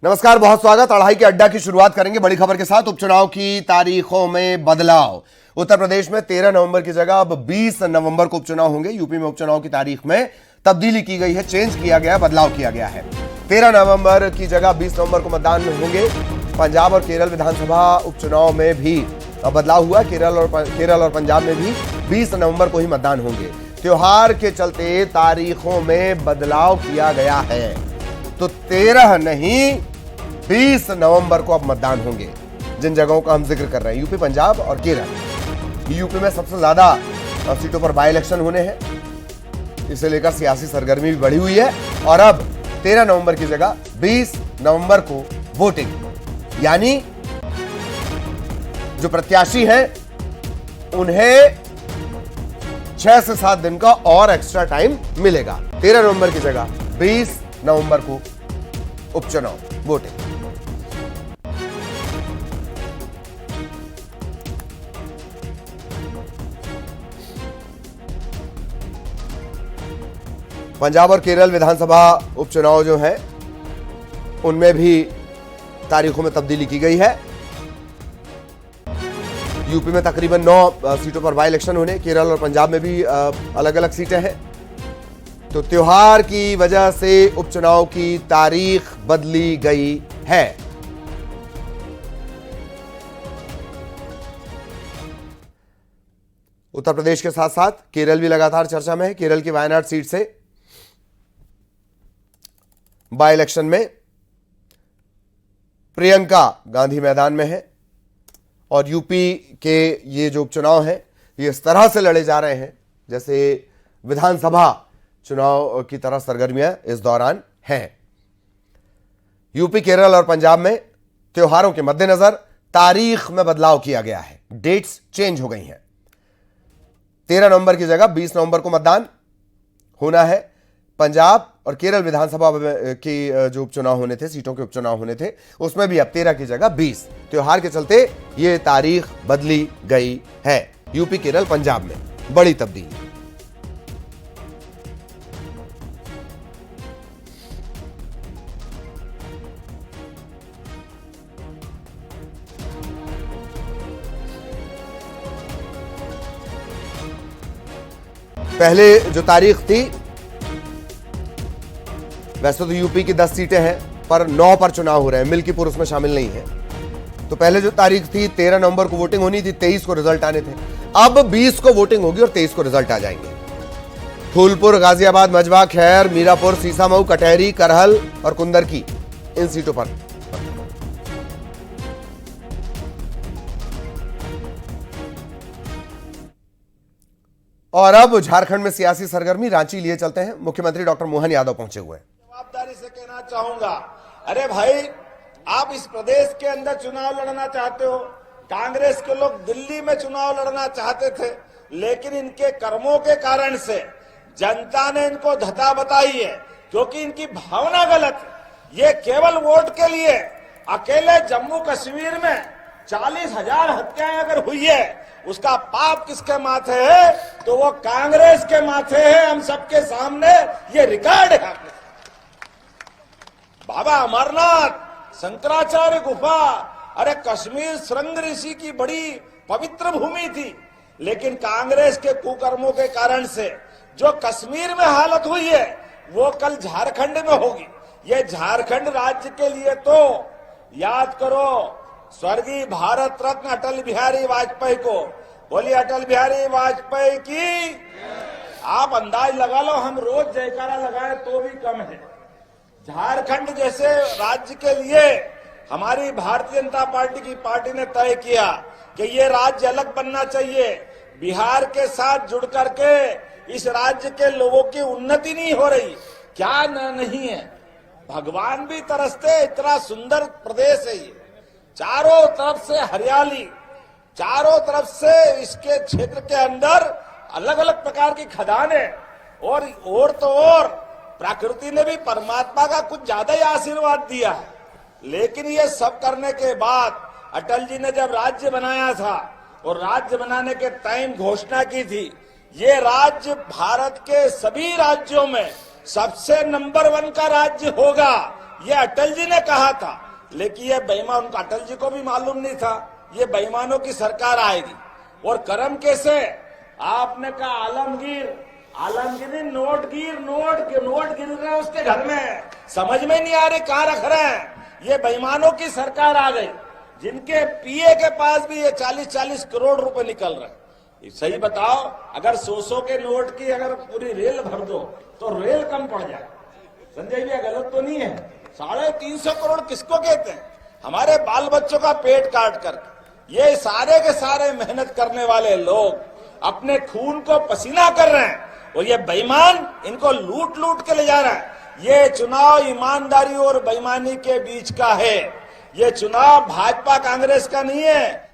नमस्कार, बहुत स्वागत। अढ़ाई के अड्डा की शुरुआत करेंगे बड़ी खबर के साथ। उपचुनाव की तारीखों में बदलाव। उत्तर प्रदेश में 13 नवंबर की जगह अब 20 नवंबर को उपचुनाव होंगे। यूपी में उपचुनाव की तारीख में तब्दीली की गई है, चेंज किया गया, बदलाव किया गया है। 13 नवंबर की जगह 20 नवंबर को मतदान होंगे। पंजाब और केरल विधानसभा उपचुनाव में भी बदलाव हुआ। केरल और पंजाब में भी 20 नवंबर को ही मतदान होंगे। त्योहार के चलते तारीखों में बदलाव किया गया है, तो 13 नहीं 20 नवंबर को अब मतदान होंगे। जिन जगहों का हम जिक्र कर रहे हैं, यूपी, पंजाब और केरल। यूपी में सबसे ज्यादा सीटों पर बाई इलेक्शन होने हैं, इसे लेकर सियासी सरगर्मी भी बढ़ी हुई है। और अब 13 नवंबर की जगह 20 नवंबर को वोटिंग, यानी जो प्रत्याशी हैं उन्हें 6 से 7 दिन का और एक्स्ट्रा टाइम मिलेगा। 13 नवंबर की जगह 20 नवंबर को उपचुनाव, वोटिंग। पंजाब और केरल विधानसभा उपचुनाव जो हैं उनमें भी तारीखों में तब्दीली की गई है। यूपी में तकरीबन 9 सीटों पर बाई इलेक्शन होने, केरल और पंजाब में भी अलग अलग सीटें हैं। तो त्योहार की वजह से उपचुनाव की तारीख बदली गई है। उत्तर प्रदेश के साथ साथ केरल भी लगातार चर्चा में है। केरल की वायनाड सीट से बाई इलेक्शन में प्रियंका गांधी मैदान में है। और यूपी के ये जो उपचुनाव हैं ये इस तरह से लड़े जा रहे हैं जैसे विधानसभा चुनाव की तरह सरगर्मियां इस दौरान हैं। यूपी, केरल और पंजाब में त्योहारों के मद्देनजर तारीख में बदलाव किया गया है, डेट्स चेंज हो गई हैं। 13 नवंबर की जगह 20 नवंबर को मतदान होना है। पंजाब और केरल विधानसभा की जो उपचुनाव होने थे, सीटों के उपचुनाव होने थे, उसमें भी अब 13 की जगह 20। त्योहार के चलते यह तारीख बदली गई है। यूपी, केरल, पंजाब में बड़ी तब्दीली। पहले जो तारीख थी, वैसे तो यूपी की 10 सीटें हैं पर 9 पर चुनाव हो रहे हैं, मिल्कीपुर उसमें शामिल नहीं है। तो पहले जो तारीख थी 13 नवंबर को वोटिंग होनी थी, 23 को रिजल्ट आने थे। अब 20 को वोटिंग होगी और 23 को रिजल्ट आ जाएंगे। फूलपुर, गाजियाबाद, मजबा, खैर, मीरापुर, सीसामऊ, कटहरी, करहल और कुंदरकी, इन सीटों पर। और अब झारखंड में सियासी सरगर्मी, रांची लिए चलते हैं। मुख्यमंत्री डॉक्टर मोहन यादव पहुंचे हुए हैं। जवाबदारी से कहना चाहूंगा, अरे भाई, आप इस प्रदेश के अंदर चुनाव लड़ना चाहते हो। कांग्रेस के लोग दिल्ली में चुनाव लड़ना चाहते थे, लेकिन इनके कर्मों के कारण से जनता ने इनको धता बताई है, क्योंकि इनकी भावना गलत है। ये केवल वोट के लिए, अकेले जम्मू कश्मीर में 40,000 हत्याएं अगर हुई है, उसका पाप किसके माथे है? तो वो कांग्रेस के माथे है। हम सबके सामने ये रिकॉर्ड है। बाबा अमरनाथ, शंकराचार्य गुफा, अरे कश्मीर श्रृंग ऋषि की बड़ी पवित्र भूमि थी, लेकिन कांग्रेस के कुकर्मों के कारण से जो कश्मीर में हालत हुई है वो कल झारखंड में होगी। ये झारखंड राज्य के लिए तो याद करो स्वर्गीय भारत रत्न अटल बिहारी वाजपेयी को। बोलिए अटल बिहारी वाजपेयी की। आप अंदाज लगा लो, हम रोज जयकारा लगाए तो भी कम है। झारखंड जैसे राज्य के लिए हमारी भारतीय जनता पार्टी ने तय किया कि ये राज्य अलग बनना चाहिए। बिहार के साथ जुड़ करके इस राज्य के लोगों की उन्नति नहीं हो रही। क्या नहीं है, भगवान भी तरसते। इतना सुंदर प्रदेश है ये, चारों तरफ से हरियाली, चारों तरफ से इसके क्षेत्र के अंदर अलग अलग प्रकार की खदानें, और तो और प्रकृति ने भी परमात्मा का कुछ ज्यादा ही आशीर्वाद दिया है। लेकिन ये सब करने के बाद अटल जी ने जब राज्य बनाया था और राज्य बनाने के टाइम घोषणा की थी, ये राज्य भारत के सभी राज्यों में सबसे नंबर 1 का राज्य होगा। ये अटल जी ने कहा था, लेकिन ये बेईमान, उनको अटल जी को भी मालूम नहीं था ये बेईमानों की सरकार आएगी। और कर्म कैसे, आपने कहा आलमगीर नोट गिर रहे हैं उसके घर में, समझ में नहीं आ रहे कहां रख रहे हैं। ये बेईमानों की सरकार आ गई, जिनके पीए के पास भी ये 40-40 करोड़ रुपए निकल रहे हैं। सही बताओ, अगर 100 के नोट की अगर पूरी रेल भर दो तो रेल कम पड़ जाए। संजय जी गलत तो नहीं है? 350 करोड़ किसको कहते हैं? हमारे बाल बच्चों का पेट काट कर ये सारे के सारे मेहनत करने वाले लोग अपने खून को पसीना कर रहे हैं, और ये बेईमान इनको लूट लूट के ले जा रहा है। ये चुनाव ईमानदारी और बेईमानी के बीच का है। ये चुनाव भाजपा कांग्रेस का नहीं है,